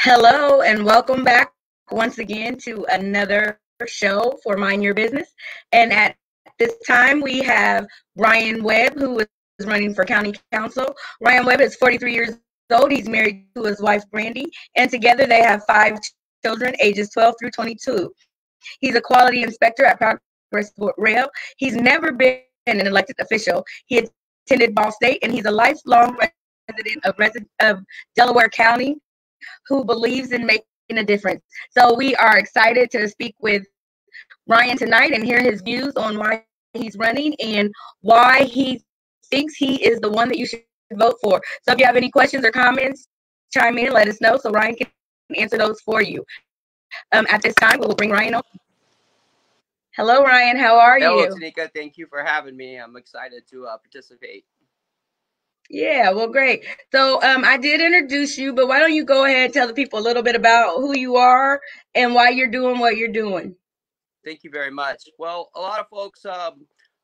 Hello and welcome back once again to another show for Mind Your Business. And at this time, we have Ryan Webb, who is running for county council. Ryan Webb is 43 years old. He's married to his wife, Brandy, and together they have 5 children, ages 12 through 22. He's a quality inspector at Progress Rail. He's never been an elected official. He attended Ball State, and he's a lifelong resident of Delaware County who believes in making a difference. So we are excited to speak with Ryan tonight and hear his views on why he's running and why he thinks he is the one that you should vote for. So if you have any questions or comments, chime in, let us know so Ryan can answer those for you. At this time, we will bring Ryan on. Hello, Ryan. How are you? Hello, Tanika. Thank you for having me. I'm excited to participate. Yeah, well, great. So I did introduce you, but why don't you go ahead and tell the people a little bit about who you are and why you're doing what you're doing. Thank you very much. Well, a lot of folks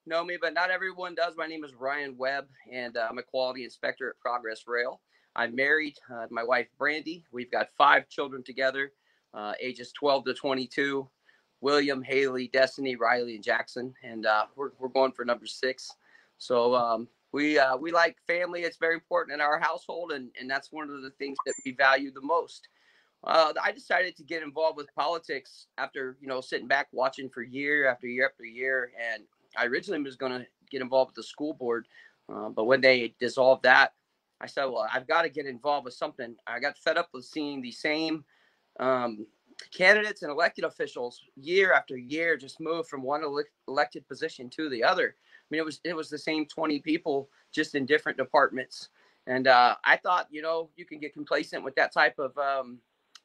know me, but not everyone does. My name is Ryan Webb, and I'm a quality inspector at Progress Rail. I'm married to my wife, Brandy. We've got 5 children together, ages 12 to 22, William, Haley, Destiny, Riley, and Jackson. And we're going for number 6. So we like family. It's very important in our household, and that's one of the things that we value the most. I decided to get involved with politics after, sitting back watching for year after year after year. And I originally was going to get involved with the school board. But when they dissolved that, I said, well, I've got to get involved with something. I got fed up with seeing the same candidates and elected officials year after year just move from one elected position to the other. I mean, it was the same 20 people just in different departments. And I thought, you can get complacent with that type of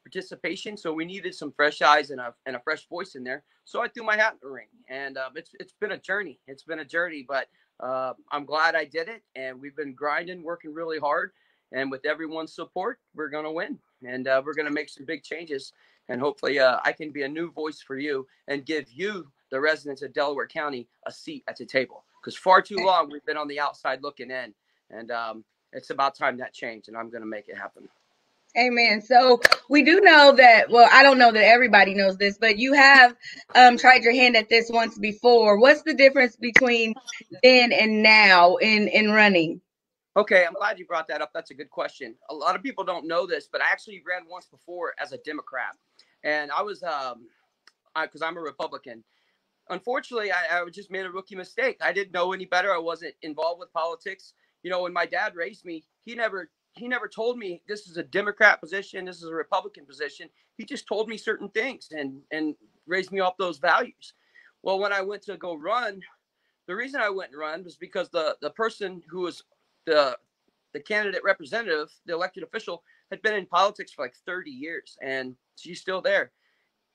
participation. So we needed some fresh eyes and a fresh voice in there. So I threw my hat in the ring, and it's been a journey. It's been a journey, but I'm glad I did it. And we've been grinding, working really hard. And with everyone's support, we're going to win, and we're going to make some big changes. And hopefully I can be a new voice for you and give you, the residents of Delaware County, a seat at the table. Because far too long we've been on the outside looking in. And it's about time that changed, and I'm going to make it happen. Amen. So we do know that, well, I don't know that everybody knows this, but you have tried your hand at this once before. What's the difference between then and now in running? Okay, I'm glad you brought that up. That's a good question. A lot of people don't know this, but I actually ran once before as a Democrat. And I was, because I'm a Republican. Unfortunately, I just made a rookie mistake. I didn't know any better. I wasn't involved with politics. When my dad raised me, he never told me this is a Democrat position, this is a Republican position. He just told me certain things and raised me off those values. Well, when I went to go run, the reason I went and run was because the person who was the candidate representative, the elected official, had been in politics for like 30 years, and she's still there.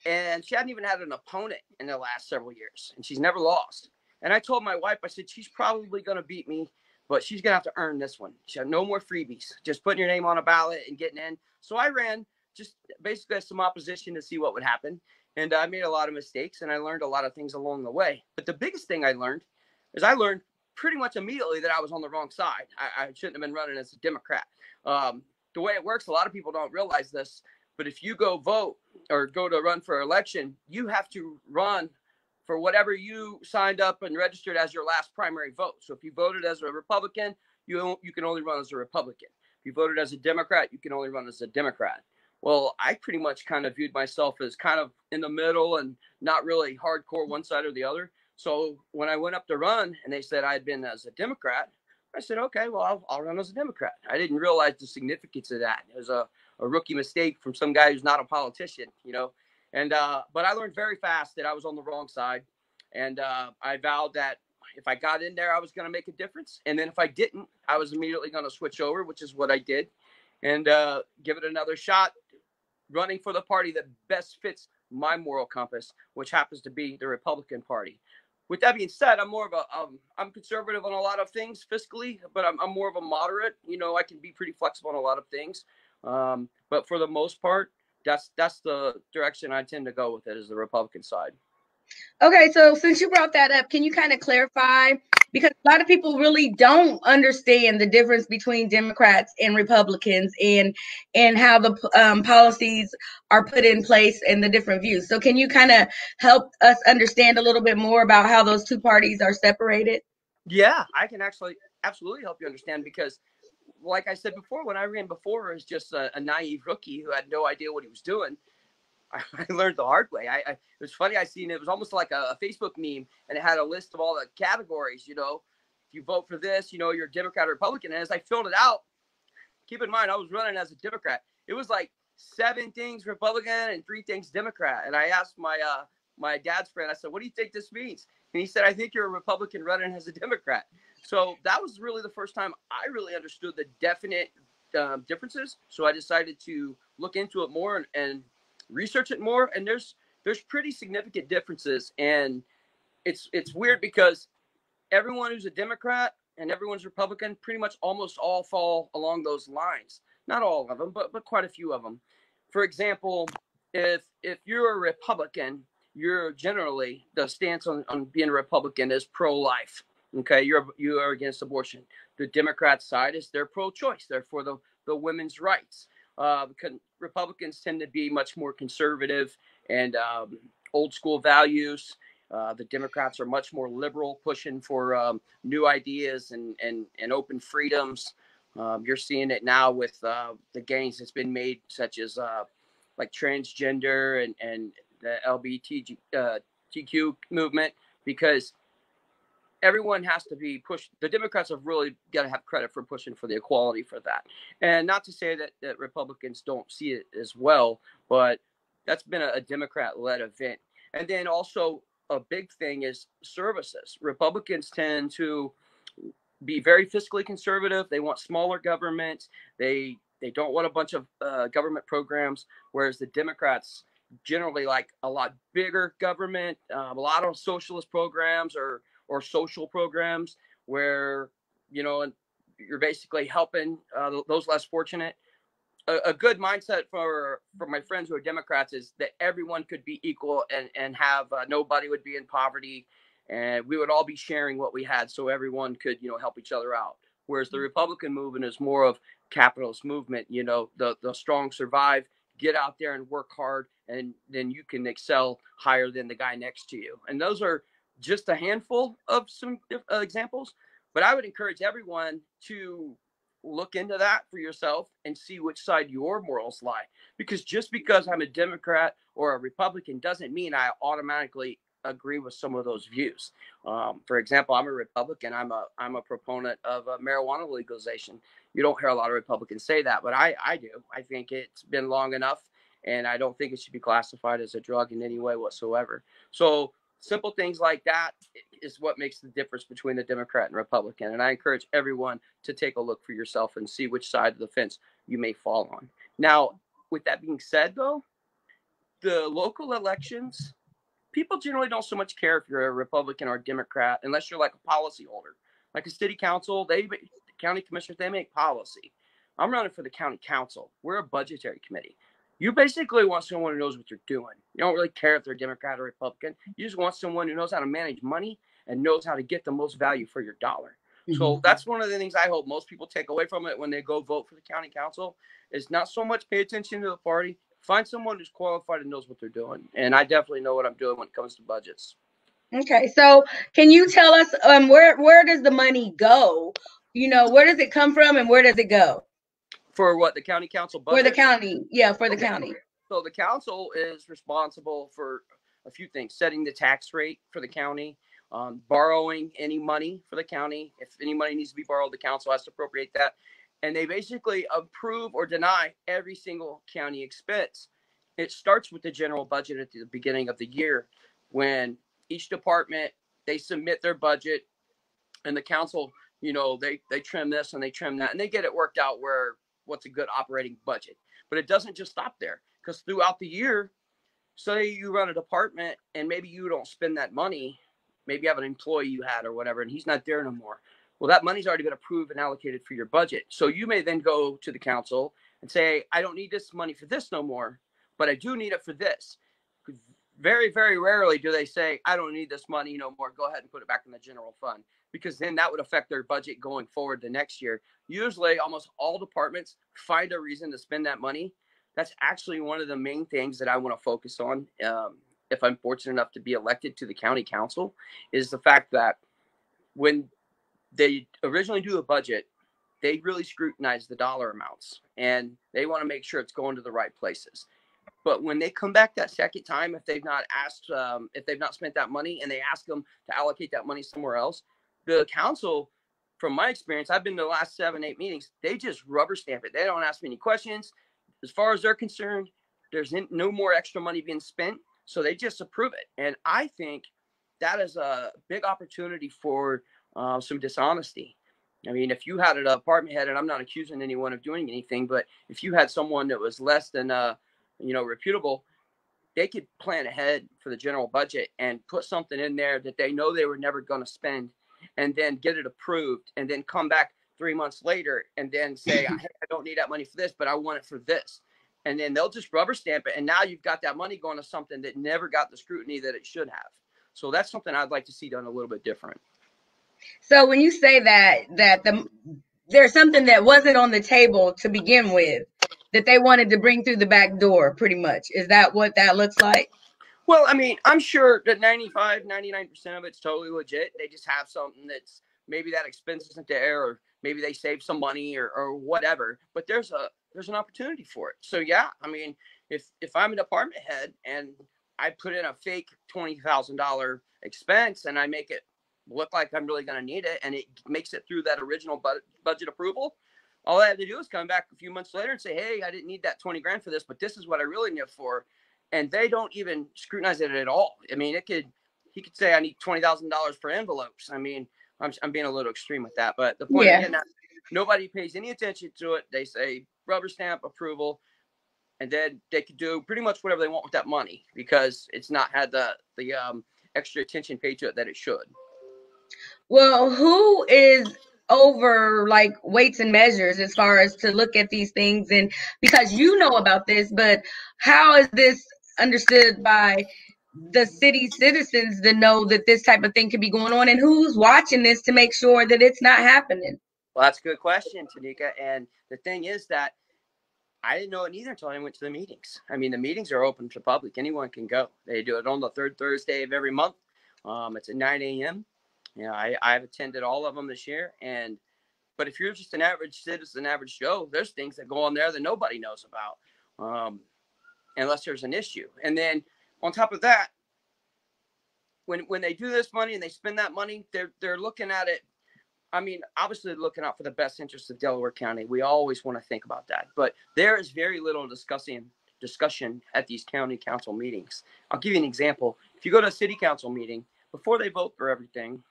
And she hadn't even had an opponent in the last several years, and she's never lost. And I told my wife, I said, she's probably going to beat me, but she's going to have to earn this one. She had no more freebies, just putting your name on a ballot and getting in. So I ran just basically as some opposition to see what would happen. And I made a lot of mistakes, and I learned a lot of things along the way. But the biggest thing I learned pretty much immediately that I was on the wrong side. I shouldn't have been running as a Democrat. The way it works, a lot of people don't realize this, but if you go vote or go to run for election, you have to run for whatever you signed up and registered as your last primary vote. So if you voted as a Republican, you can only run as a Republican. If you voted as a Democrat, you can only run as a Democrat. Well, I pretty much kind of viewed myself as kind of in the middle and not really hardcore one side or the other. So when I went up to run and they said I'd been as a Democrat, I said, okay, well, I'll run as a Democrat. I didn't realize the significance of that. It was a rookie mistake from some guy who's not a politician, And but I learned very fast that I was on the wrong side. And I vowed that if I got in there, I was going to make a difference. And then if I didn't, I was immediately going to switch over, which is what I did, and give it another shot, running for the party that best fits my moral compass, which happens to be the Republican Party. With that being said, I'm more of I'm conservative on a lot of things fiscally, but I'm more of a moderate. I can be pretty flexible on a lot of things. But for the most part, that's the direction I tend to go with it, is the Republican side. Okay, so since you brought that up, can you kind of clarify because a lot of people really don't understand the difference between Democrats and Republicans, and how the policies are put in place and the different views. So can you kind of help us understand a little bit more about how those two parties are separated? Yeah, I can actually absolutely help you understand because, like I said before, when I ran before as just a naive rookie who had no idea what he was doing, I learned the hard way. It was funny. I seen it was almost like a Facebook meme, and it had a list of all the categories. You know, if you vote for this, you know, you're a Democrat or Republican. And as I filled it out, keep in mind I was running as a Democrat. It was like 7 things Republican and 3 things Democrat. And I asked my dad's friend, I said, "What do you think this means?" And he said, "I think you're a Republican running as a Democrat." So that was really the first time I really understood the definite differences. So I decided to look into it more and research it more. And there's pretty significant differences. And it's weird because everyone who's a Democrat and everyone's Republican pretty much almost all fall along those lines. Not all of them, but quite a few of them. For example, if you're a Republican, you're generally the stance on being a Republican is pro-life. Okay, you are against abortion. The Democrat side is they're pro-choice. They're for the women's rights. Because Republicans tend to be much more conservative and old school values. The Democrats are much more liberal, pushing for new ideas and open freedoms. You're seeing it now with the gains that's been made, such as like transgender and the LGBTQ movement, because everyone has to be pushed. The Democrats have really got to have credit for pushing for the equality for that. And not to say that Republicans don't see it as well, but that's been a Democrat-led event. And then also a big thing is services. Republicans tend to be very fiscally conservative. They want smaller government. They don't want a bunch of government programs, whereas the Democrats generally like a lot bigger government, a lot of socialist programs or social programs where, you know, you're basically helping those less fortunate. A good mindset for my friends who are Democrats is that everyone could be equal and have nobody would be in poverty, and we would all be sharing what we had so everyone could, you know, help each other out. Whereas the Republican movement is more of capitalist movement. You know, the strong survive, get out there and work hard, and then you can excel higher than the guy next to you. And those are just a handful of some examples. But I would encourage everyone to look into that for yourself and see which side your morals lie. Because just because I'm a Democrat or a Republican doesn't mean I automatically agree with some of those views. For example, I'm a Republican. I'm a proponent of marijuana legalization. You don't hear a lot of Republicans say that, but I do. I think it's been long enough, and I don't think it should be classified as a drug in any way whatsoever. So simple things like that is what makes the difference between the Democrat and Republican. And I encourage everyone to take a look for yourself and see which side of the fence you may fall on. Now, with that being said, though, the local elections, people generally don't so much care if you're a Republican or a Democrat unless you're like a policy holder. Like a city council, the county commissioners, they make policy. I'm running for the county council. We're a budgetary committee. You basically want someone who knows what you're doing. You don't really care if they're Democrat or Republican. You just want someone who knows how to manage money and knows how to get the most value for your dollar. Mm-hmm. So that's one of the things I hope most people take away from it when they go vote for the county council is not so much pay attention to the party. Find someone who's qualified and knows what they're doing. And I definitely know what I'm doing when it comes to budgets. Okay, so can you tell us where does the money go? You know, where does it come from and where does it go? For what, the county council budget? For the county, yeah, for the county. So the council is responsible for a few things: setting the tax rate for the county, borrowing any money for the county. If any money needs to be borrowed, the council has to appropriate that. And they basically approve or deny every single county expense. It starts with the general budget at the beginning of the year when each department, they submit their budget and the council, you know, they trim this and they trim that and they get it worked out where what's a good operating budget. But it doesn't just stop there, because throughout the year, say you run a department and maybe you don't spend that money. Maybe you have an employee you had or whatever, and he's not there no more. Well, that money's already been approved and allocated for your budget. So you may then go to the council and say, I don't need this money for this no more, but I do need it for this. Very, very rarely do they say, I don't need this money no more. Go ahead and put it back in the general fund. because then that would affect their budget going forward the next year. Usually almost all departments find a reason to spend that money. That's actually one of the main things that I want to focus on. If I'm fortunate enough to be elected to the county council, is the fact that when they originally do a budget, they really scrutinize the dollar amounts and they want to make sure it's going to the right places. But when they come back that second time, if they've not asked, if they've not spent that money and they ask them to allocate that money somewhere else, the council, from my experience, I've been to the last 7-8 meetings, they just rubber stamp it. They don't ask me any questions. As far as they're concerned, there's no more extra money being spent. So they just approve it. And I think that is a big opportunity for some dishonesty. I mean, if you had an department head, and I'm not accusing anyone of doing anything, but if you had someone that was less than, reputable, they could plan ahead for the general budget and put something in there that they know they were never going to spend, and then get it approved, and then come back 3 months later and then say, hey, I don't need that money for this, but I want it for this. And then they'll just rubber stamp it. And now you've got that money going to something that never got the scrutiny that it should have. So that's something I'd like to see done a little bit different. So when you say that there's something that wasn't on the table to begin with that they wanted to bring through the back door, pretty much, is that what that looks like? Well, I mean, I'm sure that 99% of it's totally legit. They just have something that's maybe that expense isn't there, or maybe they save some money or whatever. But there's an opportunity for it. So yeah, I mean, if I'm a department head and I put in a fake $20,000 expense and I make it look like I'm really going to need it, and it makes it through that original budget approval, all I have to do is come back a few months later and say, hey, I didn't need that 20 grand for this, but this is what I really need it for. And they don't even scrutinize it at all. I mean, he could say I need $20,000 for envelopes. I mean, I'm being a little extreme with that, but the point again, nobody pays any attention to it. They say rubber stamp approval, and then they could do pretty much whatever they want with that money because it's not had the extra attention paid to it that it should. Well, who is over like weights and measures as far as to look at these things? And because you know about this, but how is this understood by the city citizens to know that this type of thing could be going on, and who's watching this to make sure that it's not happening? Well, that's a good question, Tanika. And the thing is that I didn't know it either until I went to the meetings. I mean, the meetings are open to the public. Anyone can go. They do it on the third Thursday of every month. It's at 9 a.m. You know, I've attended all of them this year. But if you're just an average citizen, average Joe, there's things that go on there that nobody knows about unless there's an issue. And then on top of that, when they do this money and they spend that money, they're looking at it. I mean, obviously looking out for the best interests of Delaware County. We always want to think about that. But there is very little discussion at these county council meetings. I'll give you an example. If you go to a city council meeting, before they vote for everything,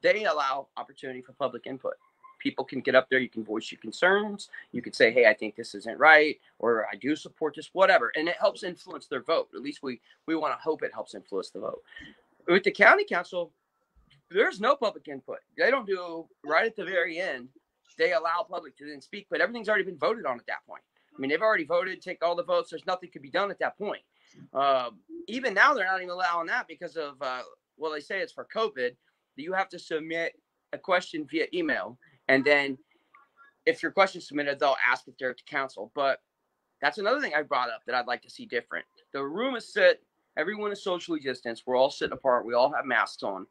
they allow opportunity for public input. People can get up there. You can voice your concerns. You can say, hey, I think this isn't right, or I do support this, whatever. And it helps influence their vote. At least we want to hope it helps influence the vote. With the county council, there's no public input. They don't do right at the very end. They allow public to then speak, but everything's already been voted on at that point. I mean, they've already voted, take all the votes. There's nothing could be done at that point. Even now, they're not even allowing that because of, they say it's for COVID. You have to submit a question via email. And then if your question's submitted, they'll ask if they're at the council. But that's another thing I brought up that I'd like to see different. The room is set. Everyone is socially distanced. We're all sitting apart. We all have masks on.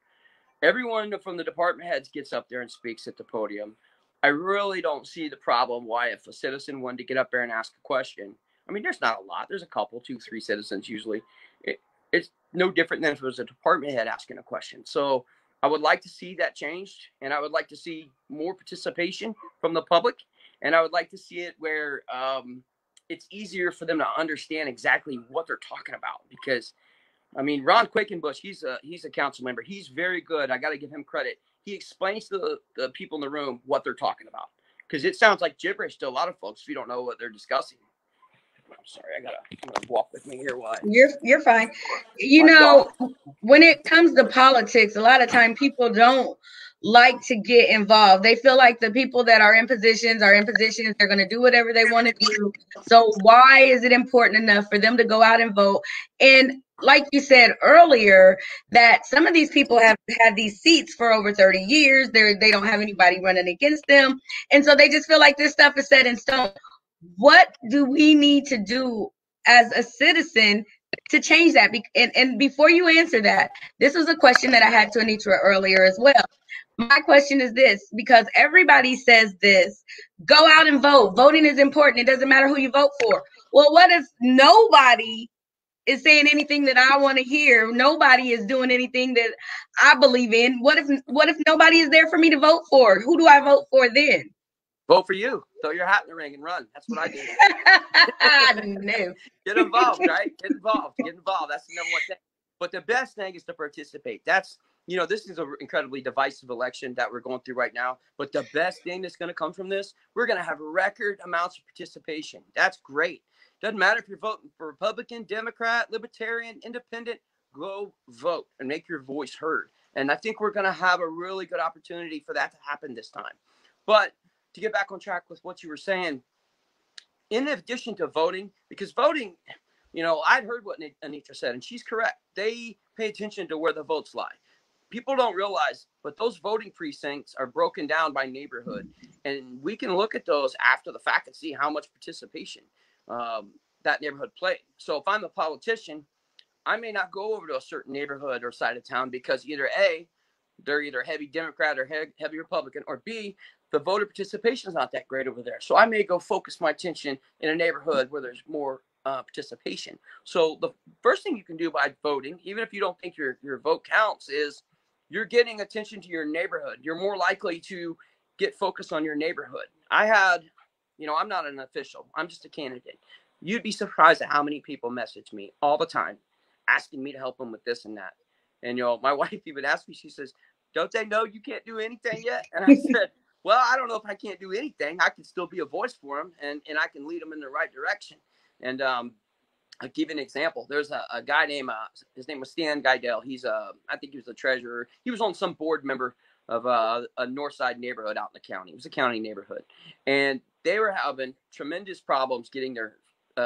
Everyone from the department heads gets up there and speaks at the podium. I really don't see the problem why if a citizen wanted to get up there and ask a question. I mean, there's not a lot. There's a couple, 2, 3 citizens usually. It's no different than if it was a department head asking a question. So I would like to see that changed, and I would like to see more participation from the public, and I would like to see it where it's easier for them to understand exactly what they're talking about. Because, I mean, Ron Quakenbush, he's a council member. He's very good. I got to give him credit. He explains to the people in the room what they're talking about, because it sounds like gibberish to a lot of folks if you don't know what they're discussing. sorry, I'm gonna walk with me here. Why? You're fine. You My dog. know, when it comes to politics, a lot of time people don't like to get involved. They feel like the people that are in positions are in positions. They're going to do whatever they want to do. So why is it important enough for them to go out and vote? And like you said earlier, that some of these people have had these seats for over 30 years. They don't have anybody running against them. And so they just feel like this stuff is set in stone. What do we need to do as a citizen to change that? And before you answer that, this was a question that I had to Anitra earlier as well. My question is this, because everybody says this: go out and vote. Voting is important. It doesn't matter who you vote for. Well, what if nobody is saying anything that I want to hear? Nobody is doing anything that I believe in. What if nobody is there for me to vote for? Who do I vote for then? Vote for you. Throw your hat in the ring and run. That's what I do. No. Get involved, right? Get involved. Get involved. That's the number one thing. But the best thing is to participate. That's, this is an incredibly divisive election that we're going through right now. But the best thing that's going to come from this, we're going to have record amounts of participation. That's great. Doesn't matter if you're voting for Republican, Democrat, Libertarian, Independent, go vote and make your voice heard. And I think we're going to have a really good opportunity for that to happen this time. But to get back on track with what you were saying, in addition to voting, because voting, I'd heard what Anitra said, and she's correct. They pay attention to where the votes lie. People don't realize, but those voting precincts are broken down by neighborhood. And we can look at those after the fact and see how much participation that neighborhood played. So if I'm a politician, I may not go over to a certain neighborhood or side of town because either A, they're either heavy Democrat or heavy Republican, or B, the voter participation is not that great over there. So I may go focus my attention in a neighborhood where there's more participation. So the first thing you can do by voting, even if you don't think your vote counts, is you're getting attention to your neighborhood. You're more likely to get focused on your neighborhood. I had, I'm not an official. I'm just a candidate. You'd be surprised at how many people message me all the time asking me to help them with this and that. And, my wife even asked me, she says, don't they know you can't do anything yet? And I said, well, I don't know if I can't do anything. I can still be a voice for them, and I can lead them in the right direction. And I'll give you an example. There's a guy named, his name was Stan Guidell. He's, I think he was the treasurer. He was on some board member of a north side neighborhood out in the county. It was a county neighborhood. And they were having tremendous problems getting their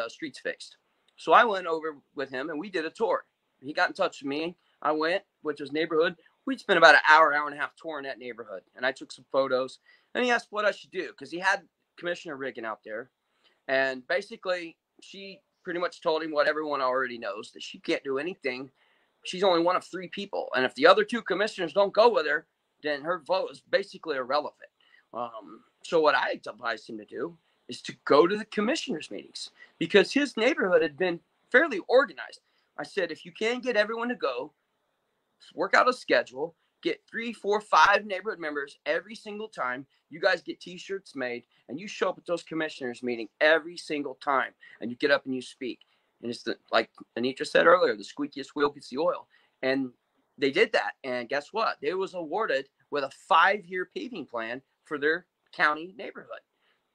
streets fixed. So I went over with him, and we did a tour. He got in touch with me. I went with his neighborhood. We spent about an hour and a half touring that neighborhood. And I took some photos. And he asked what I should do, because he had Commissioner Riggin out there. And basically, she pretty much told him what everyone already knows, that she can't do anything. She's only one of 3 people. And if the other 2 commissioners don't go with her, then her vote is basically irrelevant. So what I advised him to do is to go to the commissioners' meetings, because his neighborhood had been fairly organized. I said, if you can get everyone to go, work out a schedule, get 3, 4, 5 neighborhood members every single time. You guys get T-shirts made, and you show up at those commissioners' meeting every single time, and you get up and you speak. And it's like Anitra said earlier, the squeakiest wheel gets the oil. And they did that, and guess what? They was awarded with a 5-year paving plan for their county neighborhood.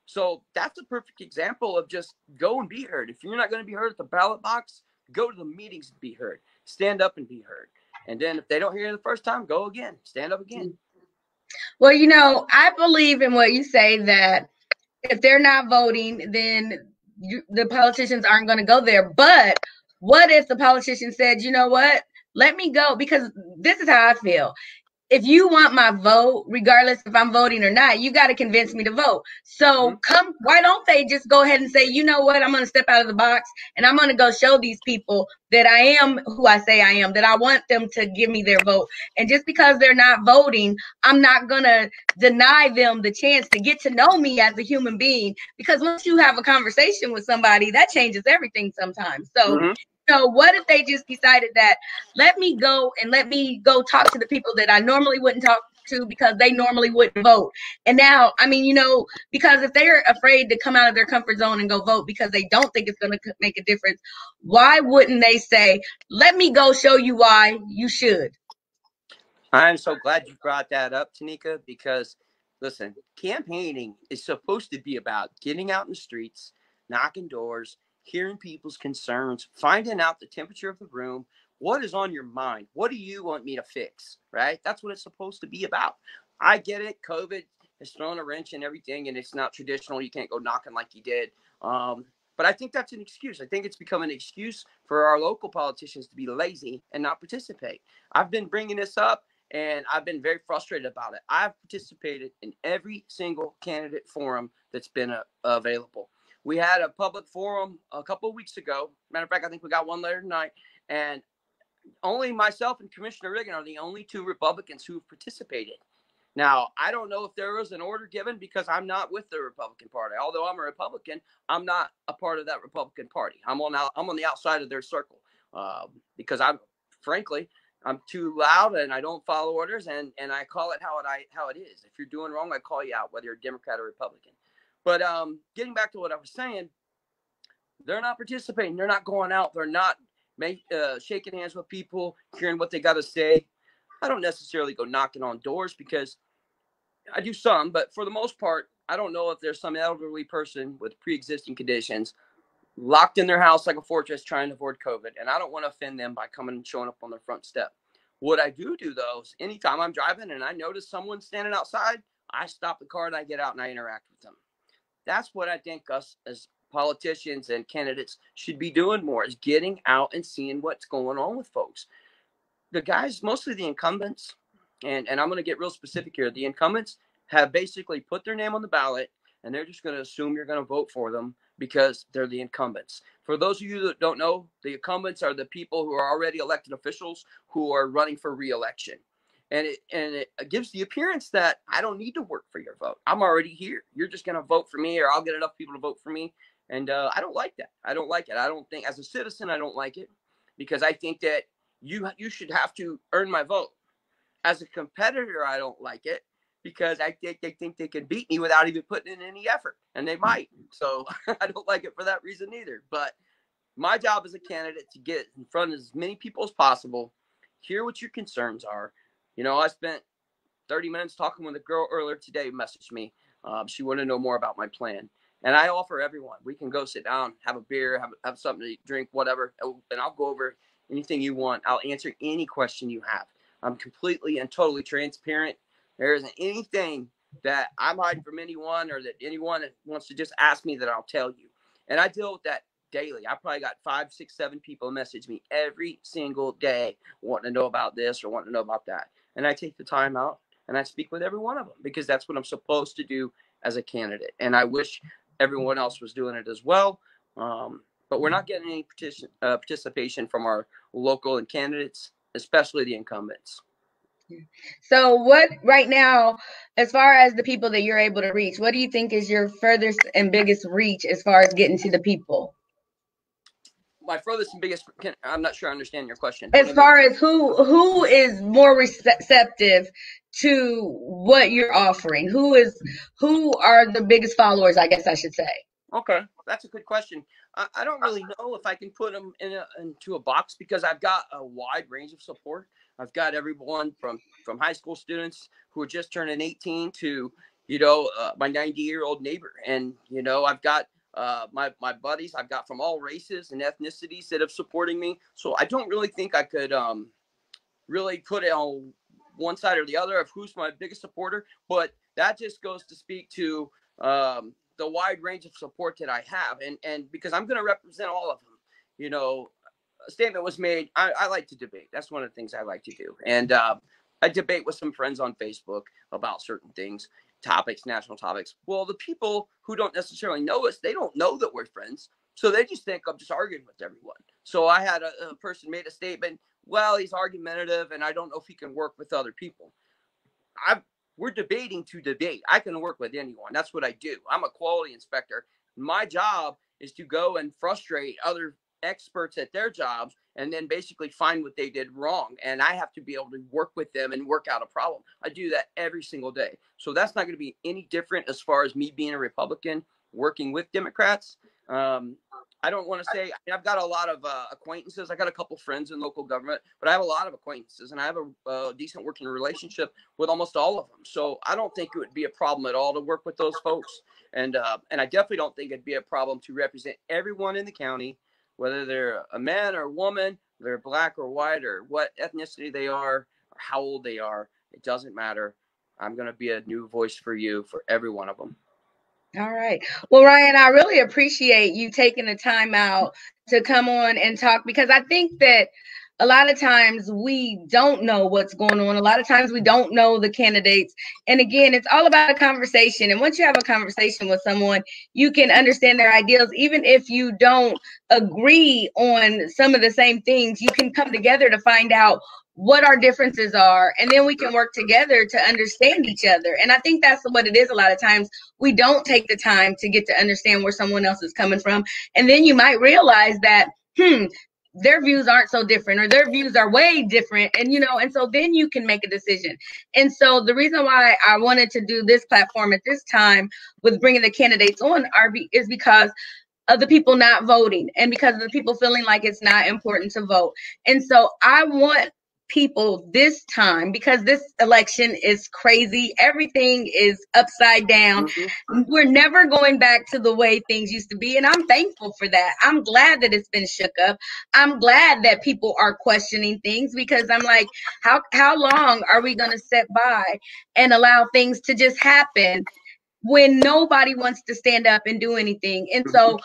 So that's a perfect example of just go and be heard. If you're not going to be heard at the ballot box, go to the meetings and be heard. Stand up and be heard. And then if they don't hear you the first time, go again. Stand up again. Well, I believe in what you say, that if they're not voting, then the politicians aren't going to go there. But what if the politician said, you know what, let me go? Because this is how I feel. If you want my vote, regardless if I'm voting or not, you got to convince me to vote. So why don't they just go ahead and say, you know what, I'm going to step out of the box and I'm going to go show these people that I am who I say I am, that I want them to give me their vote. And just because they're not voting, I'm not going to deny them the chance to get to know me as a human being. Because once you have a conversation with somebody, that changes everything sometimes. So what if they just decided that let me go talk to the people that I normally wouldn't talk to because they normally wouldn't vote. And now, because if they're afraid to come out of their comfort zone and go vote because they don't think it's going to make a difference, why wouldn't they say, let me go show you why you should? I'm so glad you brought that up, Tanika, because listen, campaigning is supposed to be about getting out in the streets, knocking doors, hearing people's concerns, finding out the temperature of the room. What is on your mind? What do you want me to fix? Right? That's what it's supposed to be about. I get it. COVID has thrown a wrench in everything, and it's not traditional. You can't go knocking like you did. But I think that's an excuse. I think it's become an excuse for our local politicians to be lazy and not participate. I've been bringing this up, and I've been very frustrated about it. I've participated in every single candidate forum that's been available. We had a public forum a couple of weeks ago. Matter of fact, I think we got one later tonight. And only myself and Commissioner Riggin are the only two Republicans who've participated. Now, I don't know if there was an order given because I'm not with the Republican Party. Although I'm a Republican, I'm not a part of that Republican Party. I'm on the outside of their circle because frankly, I'm too loud and I don't follow orders, and I call it how it is. If you're doing wrong, I call you out, whether you're a Democrat or Republican. But getting back to what I was saying, they're not participating. They're not going out. They're not shaking hands with people, hearing what they got to say. I don't necessarily go knocking on doors because I do some, but for the most part, I don't know if there's some elderly person with pre-existing conditions locked in their house like a fortress trying to avoid COVID. And I don't want to offend them by coming and showing up on their front step. What I do though, is anytime I'm driving and I notice someone standing outside, I stop the car and I get out and I interact with them. That's what I think us as politicians and candidates should be doing more, is getting out and seeing what's going on with folks. The guys, mostly the incumbents, and I'm going to get real specific here. The incumbents have basically put their name on the ballot, and they're just going to assume you're going to vote for them because they're the incumbents. For those of you that don't know, the incumbents are the people who are already elected officials who are running for re-election. And it gives the appearance that I don't need to work for your vote. I'm already here. You're just going to vote for me, or I'll get enough people to vote for me. And I don't like that. I don't like it. I don't think, as a citizen, I don't like it, because I think that you should have to earn my vote. As a competitor, I don't like it because I think they can beat me without even putting in any effort, and they might. So I don't like it for that reason either. But my job as a candidate to get in front of as many people as possible, hear what your concerns are. I spent 30 minutes talking with a girl earlier today who messaged me. She wanted to know more about my plan. And I offer everyone, we can go sit down, have a beer, have something to drink, whatever, and I'll go over anything you want. I'll answer any question you have. I'm completely and totally transparent. There isn't anything that I'm hiding from anyone, or that anyone wants to just ask me that I'll tell you. And I deal with that daily. I probably got 5, 6, 7 people message me every single day wanting to know about this or wanting to know about that. And I take the time out and I speak with every one of them because that's what I'm supposed to do as a candidate. And I wish everyone else was doing it as well. But we're not getting any participation from our local and candidates, especially the incumbents. So what right now, as far as the people that you're able to reach, what do you think is your furthest and biggest reach as far as getting to the people? My furthest and biggest, I'm not sure I understand your question. As far as who is more receptive to what you're offering, who are the biggest followers, I guess I should say. Okay, that's a good question. I don't really know if I can put them into a box because I've got a wide range of support. I've got everyone from high school students who are just turning 18 to, my 90-year-old neighbor. And, I've got my buddies I've got from all races and ethnicities that have supporting me. So I don't really think I could really put it on one side or the other of who's my biggest supporter. But that just goes to speak to the wide range of support that I have. And because I'm going to represent all of them, a statement was made. I like to debate. That's one of the things I like to do. And I debate with some friends on Facebook about certain things, topics, national topics. Well, the people who don't necessarily know us, they don't know that we're friends. So they just think I'm just arguing with everyone. So I had a person made a statement, well, he's argumentative and I don't know if he can work with other people. We're debating to debate. I can work with anyone. That's what I do. I'm a quality inspector. My job is to go and frustrate other experts at their jobs and then basically find what they did wrong. And I have to be able to work with them and work out a problem. I do that every single day. So that's not going to be any different as far as me being a Republican working with Democrats. I don't want to say, I mean, I've got a lot of acquaintances. I got a couple friends in local government, but I have a lot of acquaintances, and I have a decent working relationship with almost all of them. So I don't think it would be a problem at all to work with those folks. And I definitely don't think it'd be a problem to represent everyone in the county, whether they're a man or a woman, they're black or white, or what ethnicity they are, or how old they are. It doesn't matter. I'm going to be a new voice for you, for every one of them. All right. Well, Ryan, I really appreciate you taking the time out to come on and talk, because I think that a lot of times we don't know what's going on. A lot of times we don't know the candidates. And again, it's all about a conversation. And once you have a conversation with someone, you can understand their ideals. Even if you don't agree on some of the same things, you can come together to find out what our differences are, and then we can work together to understand each other. And I think that's what it is. A lot of times we don't take the time to get to understand where someone else is coming from, and then you might realize that their views aren't so different, or their views are way different, and so then you can make a decision. And so the reason why I wanted to do this platform at this time with bringing the candidates on is because of the people not voting, and because of the people feeling like it's not important to vote. And so I want people this time, because this election is crazy, everything is upside down. We're never going back to the way things used to be, and I'm thankful for that. I'm glad that it's been shook up. I'm glad that people are questioning things, because I'm like, how long are we going to sit by and allow things to just happen when nobody wants to stand up and do anything? And so,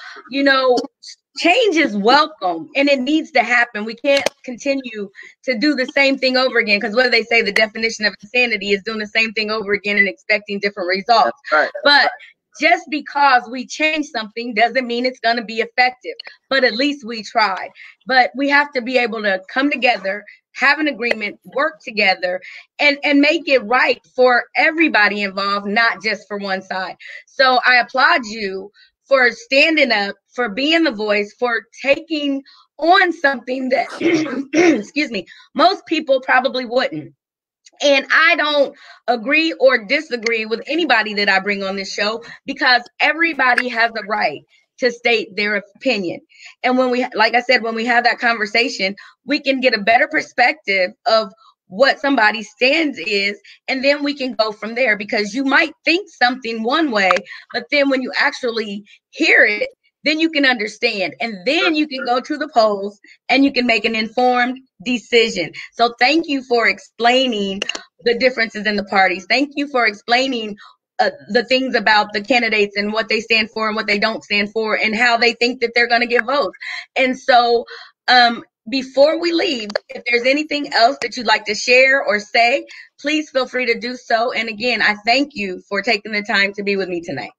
change is welcome, and it needs to happen. We can't continue to do the same thing over again, because what do they say? The definition of insanity is doing the same thing over again and expecting different results. That's right. But just because we change something doesn't mean it's going to be effective, but at least we tried. But we have to be able to come together, have an agreement, work together, and make it right for everybody involved, not just for one side. So I applaud you for standing up, for being the voice, for taking on something that, excuse me, most people probably wouldn't. And I don't agree or disagree with anybody that I bring on this show, because everybody has a right to state their opinion. And like I said, when we have that conversation, we can get a better perspective of what somebody's stance is, and then we can go from there. Because you might think something one way, but then when you actually hear it, then you can understand, and then you can go to the polls and you can make an informed decision. So thank you for explaining the differences in the parties. Thank you for explaining the things about the candidates and what they stand for and what they don't stand for, and how they think that they're going to get votes. And so before we leave, if there's anything else that you'd like to share or say, please feel free to do so. And again, I thank you for taking the time to be with me tonight.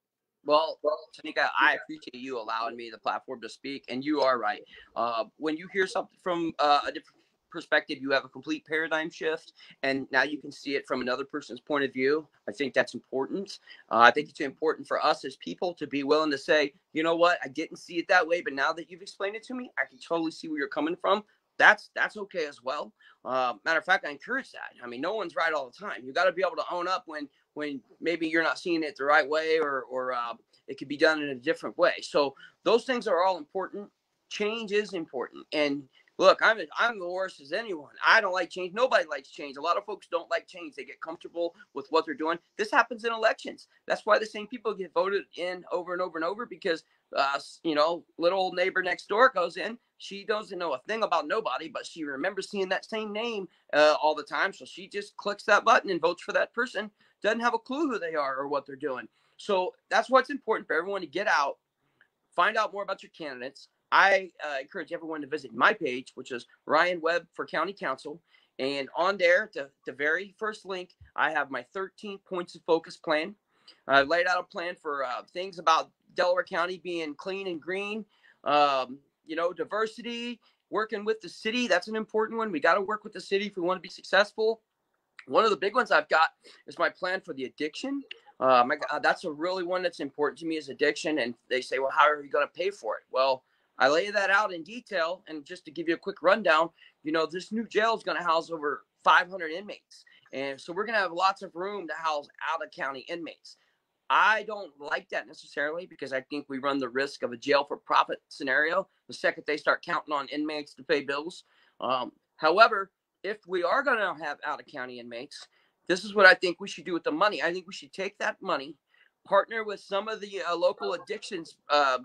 Well, Tanika, I appreciate you allowing me the platform to speak, and you are right. When you hear something from a different perspective, you have a complete paradigm shift, and now you can see it from another person's point of view. I think that's important. I think it's important for us as people to be willing to say, you know what, I didn't see it that way, but now that you've explained it to me, I can totally see where you're coming from. That's okay as well. Matter of fact, I encourage that. I mean, no one's right all the time. You got to be able to own up when maybe you're not seeing it the right way, or it could be done in a different way. So those things are all important. Change is important. And look, I'm the worst as anyone. I don't like change. Nobody likes change. A lot of folks don't like change. They get comfortable with what they're doing. This happens in elections. That's why the same people get voted in over and over and over, because little old neighbor next door goes in. She doesn't know a thing about nobody, but she remembers seeing that same name all the time. So she just clicks that button and votes for that person. Doesn't have a clue who they are or what they're doing. So that's what's important for everyone to get out, find out more about your candidates. I encourage everyone to visit my page, which is Ryan Webb for County Council. And on there, the very first link, I have my 13 points of focus plan. I laid out a plan for things about Delaware County being clean and green, diversity, working with the city. That's an important one. We got to work with the city if we want to be successful. One of the big ones I've got is my plan for the addiction. That's a really one that's important to me, is addiction. And they say, well, how are you going to pay for it? Well, I lay that out in detail. And just to give you a quick rundown, this new jail is going to house over 500 inmates. And so we're going to have lots of room to house out-of-county inmates. I don't like that necessarily because I think we run the risk of a jail for profit scenario the second they start counting on inmates to pay bills. However, if we are going to have out-of-county inmates, this is what I think we should do with the money. I think we should take that money, partner with some of the local addictions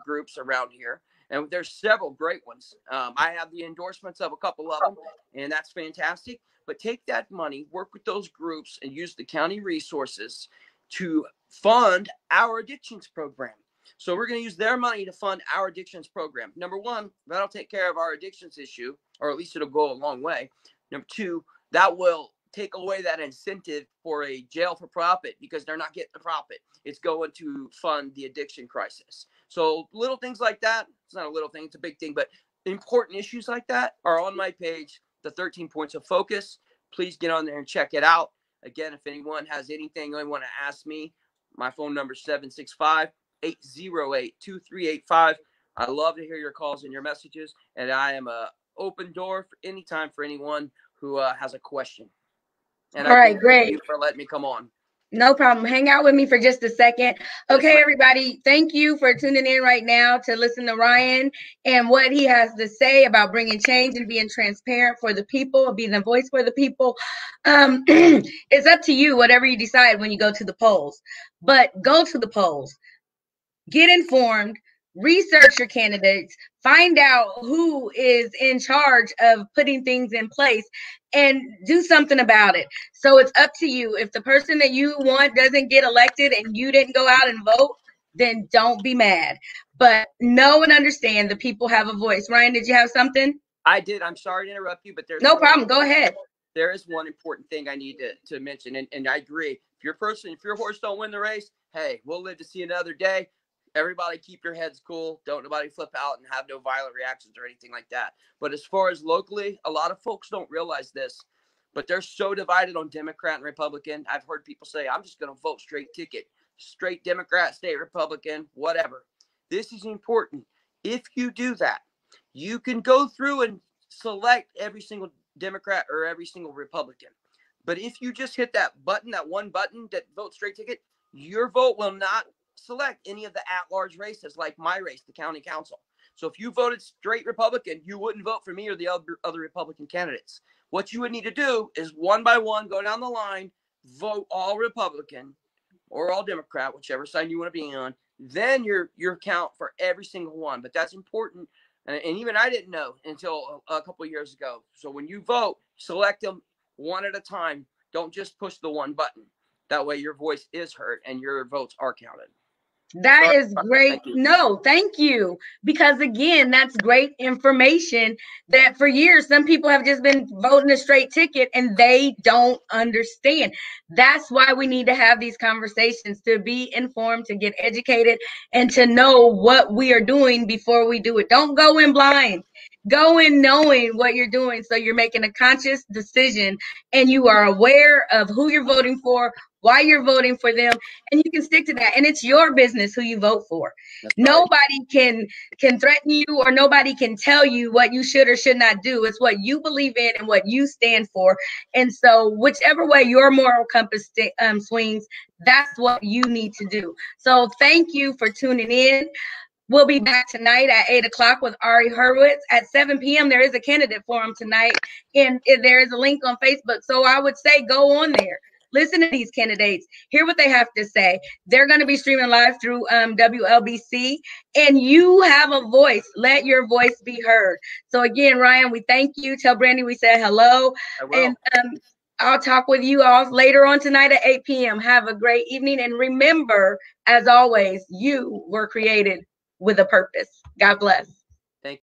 groups around here. And there's several great ones. I have the endorsements of a couple of them, and that's fantastic. But take that money, work with those groups, and use the county resources to fund our addictions program. So we're going to use their money to fund our addictions program. Number one, that'll take care of our addictions issue, or at least it'll go a long way. Number two, that will take away that incentive for a jail for profit because they're not getting the profit. It's going to fund the addiction crisis. So little things like that, it's not a little thing, it's a big thing, but important issues like that are on my page, the 13 points of focus. Please get on there and check it out. Again, if anyone has anything they want to ask me, my phone number is 765-808-2385. I love to hear your calls and your messages, and I am an open door for any time for anyone who has a question. And all right, great. Thank you for letting me come on. No problem. Hang out with me for just a second. Okay, everybody, thank you for tuning in right now to listen to Ryan and what he has to say about bringing change and being transparent for the people, being the voice for the people. It's up to you, whatever you decide when you go to the polls. But go to the polls. Get informed. Research your candidates, find out who is in charge of putting things in place, and do something about it. So it's up to you. If the person that you want doesn't get elected and you didn't go out and vote, then don't be mad. But know and understand the people have a voice. Ryan, did you have something? I did. I'm sorry to interrupt you, but there's no problem. Go ahead. There is one important thing I need to mention, and I agree. If your horse don't win the race, hey, we'll live to see another day. Everybody keep your heads cool. Don't nobody flip out and have no violent reactions or anything like that. But as far as locally, a lot of folks don't realize this, but they're so divided on Democrat and Republican. I've heard people say, I'm just going to vote straight ticket, straight Democrat, state Republican, whatever. This is important. If you do that, you can go through and select every single Democrat or every single Republican. But if you just hit that button, that one button that votes straight ticket, your vote will not select any of the at-large races like my race, the county council. So if you voted straight Republican, you wouldn't vote for me or the other Republican candidates. What you would need to do is one by one, go down the line, vote all Republican or all Democrat, whichever side you want to be on. Then your count for every single one. But that's important. And even I didn't know until a couple of years ago. So when you vote, select them one at a time. Don't just push the one button. That way your voice is heard and your votes are counted. That is great. No, thank you. Because again, that's great information that for years, some people have just been voting a straight ticket and they don't understand. That's why we need to have these conversations, to be informed, to get educated, and to know what we are doing before we do it. Don't go in blind. Go in knowing what you're doing, so you're making a conscious decision and you are aware of who you're voting for, why you're voting for them, and you can stick to that. And it's your business who you vote for. That's nobody can threaten you, or nobody can tell you what you should or should not do. It's what you believe in and what you stand for. And so whichever way your moral compass swings, that's what you need to do. So thank you for tuning in. We'll be back tonight at 8 o'clock with Ari Hurwitz. At 7 p.m., there is a candidate forum tonight, and there is a link on Facebook. So I would say go on there. Listen to these candidates. Hear what they have to say. They're going to be streaming live through WLBC, and you have a voice. Let your voice be heard. So again, Ryan, we thank you. Tell Brandy we said hello. I will. And I'll talk with you all later on tonight at 8 p.m. Have a great evening. And remember, as always, you were created with a purpose. God bless.